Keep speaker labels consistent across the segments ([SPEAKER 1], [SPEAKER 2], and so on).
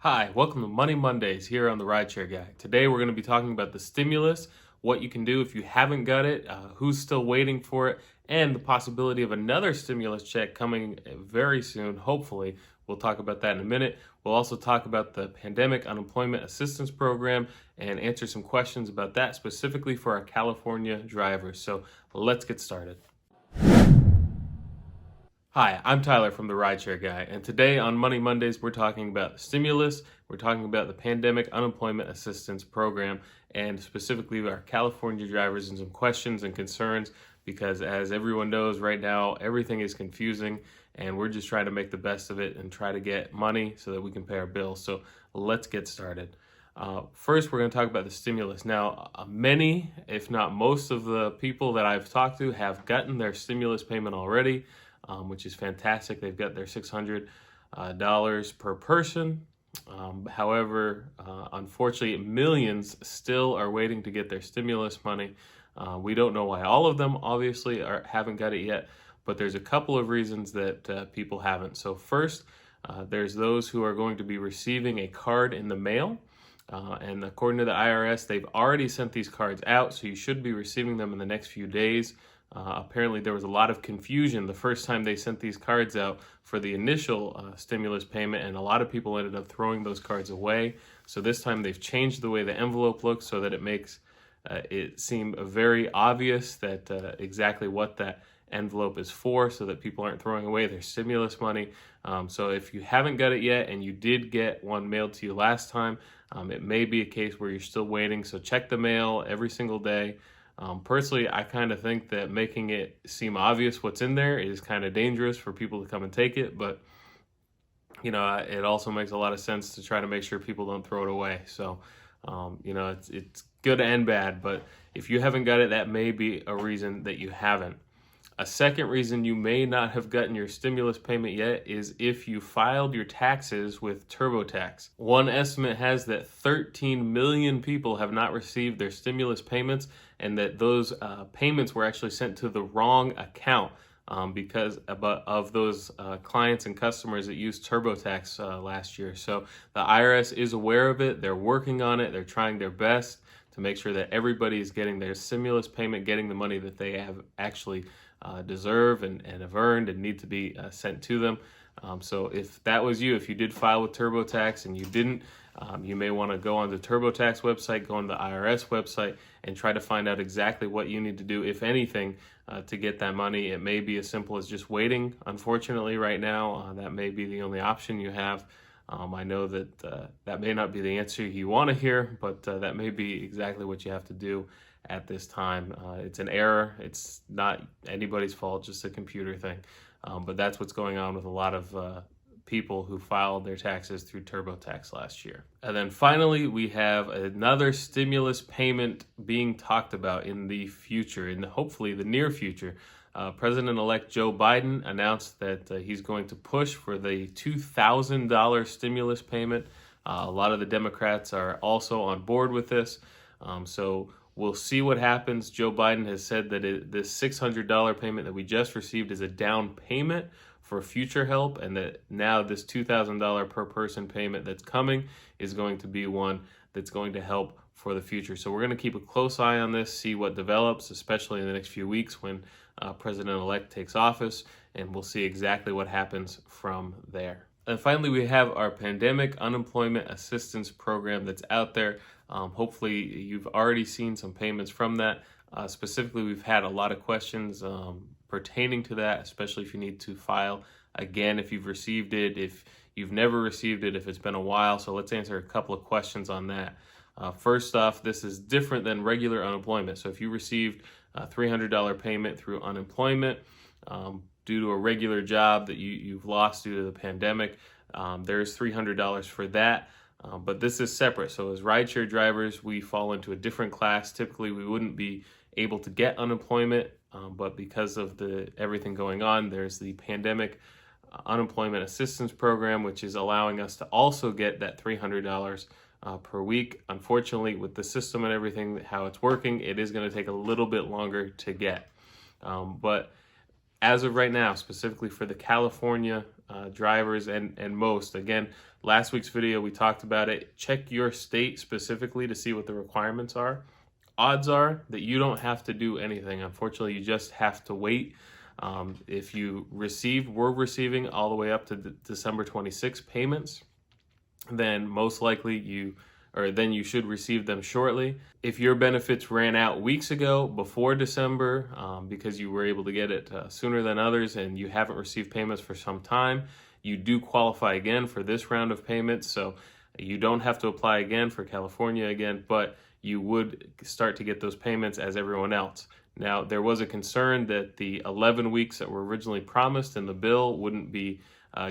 [SPEAKER 1] Hi, welcome to Money Mondays here on the Rideshare Guy. Today we're going to be talking about the stimulus, what you can do if you haven't got it, who's still waiting for it, and the possibility of another stimulus check coming very soon, hopefully. We'll talk about that in a minute. We'll also talk about the Pandemic Unemployment Assistance Program and answer some questions about that specifically for our California drivers. So let's get started. Hi, I'm Tyler from the Rideshare Guy, and today on Money Mondays, we're talking about the stimulus, we're talking about the Pandemic Unemployment Assistance Program, and specifically our California drivers and some questions and concerns, because as everyone knows right now, everything is confusing, and we're just trying to make the best of it and try to get money so that we can pay our bills. So let's get started. First, we're going to talk about the stimulus. Now, many, if not most of the people that I've talked to have gotten their stimulus payment already. Which is fantastic. They've got their $600 per person. However, unfortunately, millions still are waiting to get their stimulus money. We don't know why all of them obviously haven't got it yet, but there's a couple of reasons that people haven't. So first, there's those who are going to be receiving a card in the mail. And according to the IRS, they've already sent these cards out, so you should be receiving them in the next few days. Apparently, there was a lot of confusion the first time they sent these cards out for the initial stimulus payment, and a lot of people ended up throwing those cards away. So this time they've changed the way the envelope looks so that it makes it seem very obvious that exactly what that envelope is for, so that people aren't throwing away their stimulus money. So if you haven't got it yet and you did get one mailed to you last time, it may be a case where you're still waiting. So check the mail every single day. Personally, I kind of think that making it seem obvious what's in there is kind of dangerous for people to come and take it, but it also makes a lot of sense to try to make sure people don't throw it away. So, it's good and bad, but if you haven't got it, that may be a reason that you haven't. A second reason you may not have gotten your stimulus payment yet is if you filed your taxes with TurboTax. One estimate has that 13 million people have not received their stimulus payments, and that those payments were actually sent to the wrong account because of those clients and customers that used TurboTax last year. So the IRS is aware of it. They're working on it. They're trying their best to make sure that everybody is getting their stimulus payment, getting the money that they have actually deserve and have earned and need to be sent to them. So if that was you, if you did file with TurboTax and you didn't, you may want to go on the TurboTax website, go on the IRS website, and try to find out exactly what you need to do, if anything, to get that money. It may be as simple as just waiting. Unfortunately, right now, that may be the only option you have. I know that that may not be the answer you want to hear, but that may be exactly what you have to do at this time. It's an error. It's not anybody's fault, just a computer thing. But that's what's going on with a lot of people who filed their taxes through TurboTax last year. And then finally, we have another stimulus payment being talked about in the future, in hopefully the near future. President-elect Joe Biden announced that he's going to push for the $2,000 stimulus payment. A lot of the Democrats are also on board with this. So we'll see what happens. Joe Biden has said that this $600 payment that we just received is a down payment for future help, and that now this $2,000 per person payment that's coming is going to be one that's going to help for the future. So we're going to keep a close eye on this, see what develops, especially in the next few weeks when President-elect takes office, and we'll see exactly what happens from there. And finally, we have our Pandemic Unemployment Assistance Program that's out there. Hopefully, you've already seen some payments from that. Specifically, we've had a lot of questions pertaining to that, especially if you need to file again, if you've received it, if you've never received it, if it's been a while. So let's answer a couple of questions on that. First off, this is different than regular unemployment. So if you received a $300 payment through unemployment due to a regular job that you've lost due to the pandemic, there's $300 for that. But this is separate. So as rideshare drivers, we fall into a different class. Typically, we wouldn't be able to get unemployment, but because of everything going on, there's the Pandemic Unemployment Assistance Program, which is allowing us to also get that $300 per week. Unfortunately, with the system and everything, how it's working, it is going to take a little bit longer to get. But as of right now, specifically for the California drivers and most. Again, last week's video, we talked about it. Check your state specifically to see what the requirements are. Odds are that you don't have to do anything. Unfortunately, you just have to wait. If you were receiving all the way up to December 26 payments, then most likely you should receive them shortly. If your benefits ran out weeks ago before December because you were able to get it sooner than others and you haven't received payments for some time, you do qualify again for this round of payments. So you don't have to apply again for California again, but you would start to get those payments as everyone else. Now, there was a concern that the 11 weeks that were originally promised in the bill wouldn't be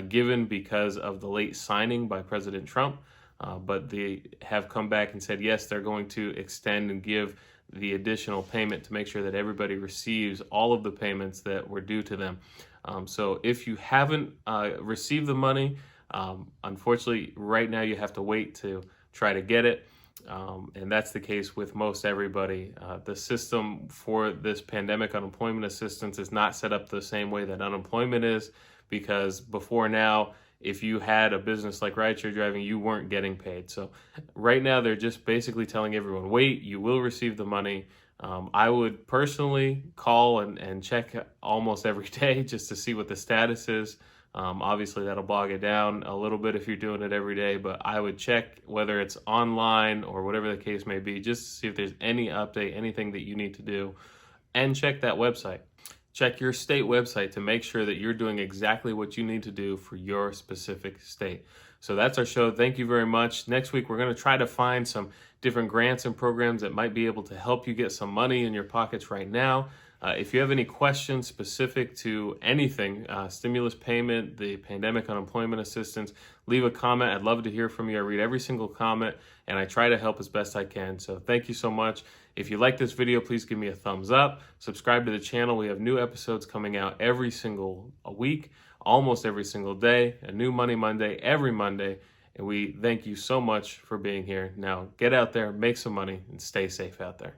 [SPEAKER 1] given because of the late signing by President Trump. But they have come back and said, yes, they're going to extend and give the additional payment to make sure that everybody receives all of the payments that were due to them. So if you haven't received the money, unfortunately, right now you have to wait to try to get it. And that's the case with most everybody. The system for this pandemic unemployment assistance is not set up the same way that unemployment is, because before now, if you had a business like rideshare driving, you weren't getting paid. So right now, they're just basically telling everyone, wait, you will receive the money. I would personally call and check almost every day just to see what the status is. Obviously, that'll bog it down a little bit if you're doing it every day, but I would check whether it's online or whatever the case may be, just to see if there's any update, anything that you need to do, and check that website. Check your state website to make sure that you're doing exactly what you need to do for your specific state. So that's our show. Thank you very much. Next week, we're going to try to find some different grants and programs that might be able to help you get some money in your pockets right now. If you have any questions specific to anything, stimulus payment, the pandemic unemployment assistance, leave a comment. I'd love to hear from you. I read every single comment and I try to help as best I can. So thank you so much. If you like this video, please give me a thumbs up. Subscribe to the channel. We have new episodes coming out every single week, almost every single day, a new Money Monday every Monday. And we thank you so much for being here. Now get out there, make some money, and stay safe out there.